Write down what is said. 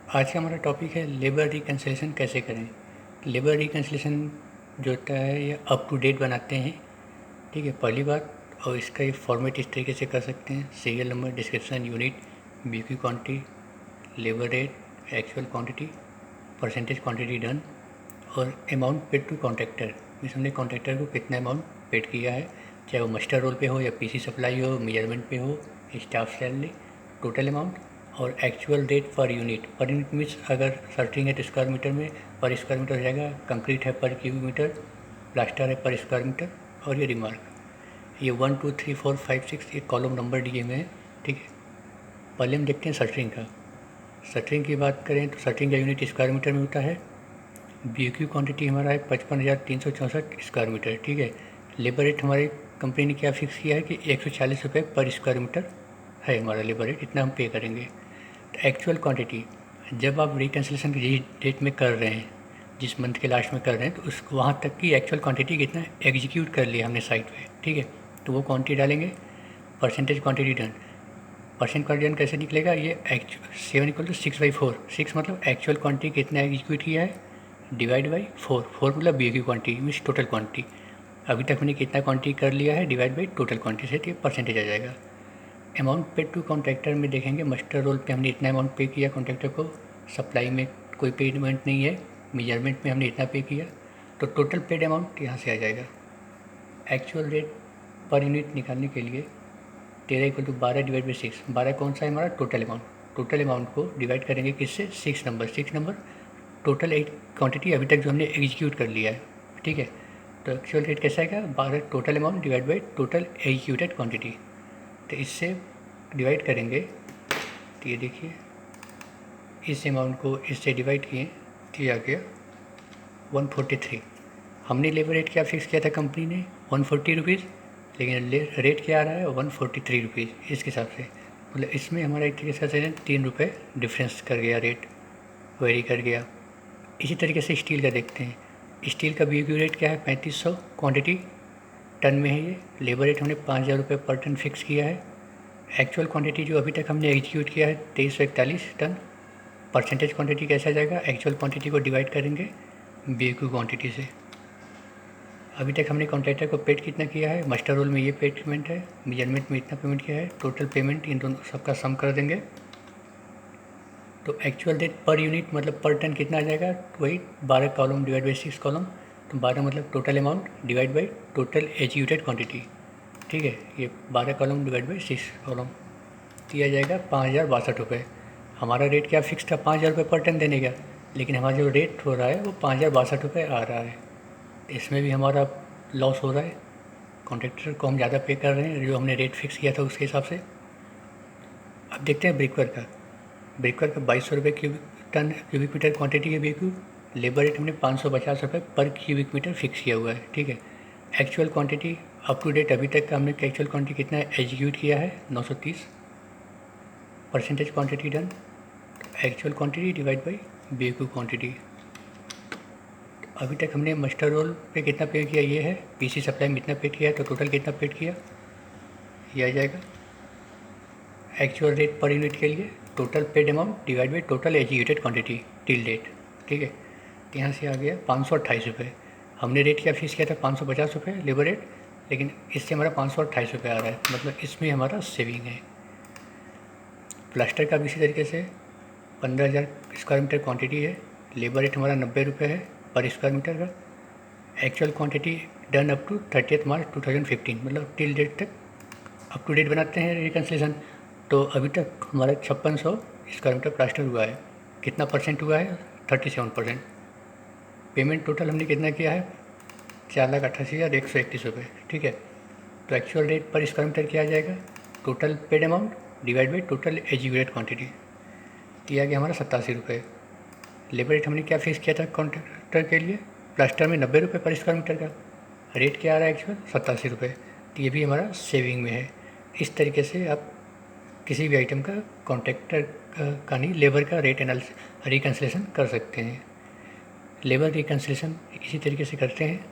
आज का हमारा टॉपिक है लेबर रिकन्सिलेशन कैसे करें। लेबर रिकन्सिलेशन जो होता है ये अप टू डेट बनाते हैं, ठीक है, पहली बात। और इसका ये फॉर्मेट इस तरीके से कर सकते हैं: serial number, description, unit, BQ quantity, labour rate, actual quantity, percentage quantity done, और amount paid to contractor. Means हमने कॉन्ट्रैक्टर को कितना अमाउंट पेड किया है, चाहे वो मास्टर रोल पे हो या पीसी सप्लाई हो, मेजरमेंट पे हो, स्टाफ सैलरी, टोटल अमाउंट, और actual rate per unit. Per unit means अगर सर्टिंग है तो स्क्वायर मीटर में पर स्क्वायर मीटर हो जाएगा, कंक्रीट है पर क्यूबिक मीटर, प्लास्टर है पर स्क्वायर मीटर, और ये रिमार्क। ये 1 2 3 4 5 6 ये कॉलम नंबर दिए हुए हैं, ठीक है। पहले हम देखते हैं शटरिंग का। शटरिंग की बात करें तो शटरिंग का यूनिट स्क्वायर मीटर में होता है। बीक्यू क्वांटिटी हमारा है 55,364 स्क्वायर मीटर, ठीक है। लेबर रेट हमारी कंपनी ने क्या फिक्स किया है कि 140 रुपये पर स्क्वायर मीटर है हमारा लेबर रेट, इतना हम पे करेंगे। तो एक्चुअल क्वांटिटी जब आप रिकन्सिलेशन की जिस डेट में कर रहे हैं, जिस मंथ के लास्ट में कर रहे हैं, तो उस वहाँ तक की एक्चुअल क्वांटिटी कितना एग्जीक्यूट कर लिया हमने साइट पे, ठीक है। तो वो क्वांटिटी डालेंगे, percentage quantity done. Percent quantity done कैसे निकलेगा, ये 7 = 6/4। 6 मतलब एक्चुअल क्वांटिटी कितना एग्जीक्यूट किया है, डिवाइड बाई 4। 4 मतलब बी की क्वांटिटी मीन्स टोटल क्वांटिटी। अभी तक हमने कितना क्वांटिटी कर लिया है, डिवाइड बाई टोटल क्वांटिटी से, तो ये परसेंटेज आ जाएगा। अमाउंट पेड टू कॉन्ट्रैक्टर में देखेंगे मास्टर रोल पे हमने इतना अमाउंट पे किया कॉन्ट्रैक्टर को, सप्लाई में कोई पेमेंट नहीं है, मेजरमेंट में हमने इतना पे किया, तो टोटल पेड अमाउंट यहाँ से आ जाएगा। एक्चुअल रेट पर यूनिट निकालने के लिए 13 = 12 डिवाइड बाई 6। 12 कौन सा है हमारा, टोटल अमाउंट। टोटल अमाउंट को डिवाइड करेंगे किससे, 6 नंबर। 6 नंबर टोटल एक क्वांटिटी अभी तक जो हमने एग्जीक्यूट कर लिया है, ठीक है। तो एक्चुअल रेट कैसा आएगा, 12 total amount divide by total executed quantity. तो इससे डिवाइड करेंगे तो ये देखिए, इस अमाउंट को इससे डिवाइड किए तो ये आ गया 143। हमने लेबर रेट क्या फिक्स किया था कंपनी ने, 140 रुपीज़, लेकिन रेट क्या आ रहा है 143 रुपीज़ इसके हिसाब से। मतलब इसमें हमारा एक तरीके से 3 रुपये डिफरेंस कर गया, रेट वेरी कर गया। इसी तरीके से स्टील का देखते हैं। स्टील का BOQ रेट क्या है, 3500 क्वांटिटी टन में है ये। लेबर रेट हमने 5,000 रुपये पर टन फिक्स किया है। एक्चुअल क्वांटिटी जो अभी तक हमने एग्जीक्यूट किया है 2341 टन। परसेंटेज क्वांटिटी कैसा जाएगा, एक्चुअल क्वांटिटी को डिवाइड करेंगे BOQ क्वांटिटी से। अभी तक हमने कॉन्ट्रैक्टर को पेड कितना किया है, मास्टर रोल में ये पेमेंट है, मेजरमेंट में इतना पेमेंट किया है, टोटल पेमेंट इन दोनों सबका सम कर देंगे। तो एक्चुअल रेट पर यूनिट मतलब पर टन कितना आ जाएगा, वही 12 कॉलम डिवाइड बाई 6 कॉलम। तो 12 मतलब total amount divide by total executed quantity, ठीक है। ये 12 कॉलम डिवाइड बाई 6 कॉलम दिया जाएगा 5,062 रुपये। हमारा रेट क्या फिक्स था, 5,000 रुपये पर टन देने का, लेकिन हमारा जो रेट हो रहा है वो 5,062 रुपये आ रहा है। इसमें भी हमारा लॉस हो रहा है, कॉन्ट्रैक्टर को हम ज़्यादा पे कर रहे हैं जो हमने रेट फिक्स किया था उसके हिसाब से। अब देखते हैं ब्रिकवर्क का। ब्रिकवर्क का 2,200 रुपये क्यूबिक मीटर क्वांटिटी है BOQ। लेबर रेट हमने 550 रुपये पर क्यूबिक मीटर फिक्स किया हुआ है, ठीक है। Actual quantity up to date अभी तक का हमने एक्चुअल क्वांटिटी कितना एग्जीक्यूट किया है, 930। Percentage quantity done, actual quantity divide by BOQ quantity. अभी तक हमने मास्टर रोल पे कितना पे किया, ये है। पीसी सप्लाई में इतना पे किया, तो टोटल कितना पेड किया, ये आ जाएगा। एक्चुअल रेट पर यूनिट के लिए total paid amount divide by total executed quantity till date, ठीक है। तो यहाँ से आ गया 528 रुपये। हमने रेट क्या फिक्स किया था, 550 रुपये लेबर रेट, लेकिन इससे हमारा 528 रुपये आ रहा है, मतलब इसमें हमारा सेविंग है। प्लास्टर का भी इसी तरीके से 15,000 स्क्वायर मीटर क्वांटिटी है। लेबर रेट हमारा 90 रुपये है पर स्क्वायर मीटर का। Actual quantity done up to 30 March 2015, मतलब टिल डेट तक अप टू डेट बनाते हैं रिकन्सिलेशन। तो अभी तक हमारा 5600 स्क्वायर मीटर प्लास्टर हुआ है। कितना परसेंट हुआ है, 37%। पेमेंट टोटल हमने कितना किया है, 4,88,131 रुपये, ठीक है। तो एक्चुअल रेट पर स्क्वायर मीटर क्या आ जाएगा, total paid amount divide by total executed quantity, दिया गया हमारा 87 रुपये। लेबर रेट हमने क्या फिक्स किया था कॉन्ट्रैक्टर के लिए, प्लास्टर में 90 रुपये पर स्क्वायर मीटर का। रेट क्या आ रहा है एक्चुअल, 87 रुपये। तो ये भी हमारा सेविंग में है। इस तरीके से आप किसी भी आइटम का कॉन्ट्रैक्टर का नहीं, लेबर का रेट रिकन्सिलेशन कर सकते हैं। लेबर रिकन्सिलेशन इसी तरीके से करते हैं।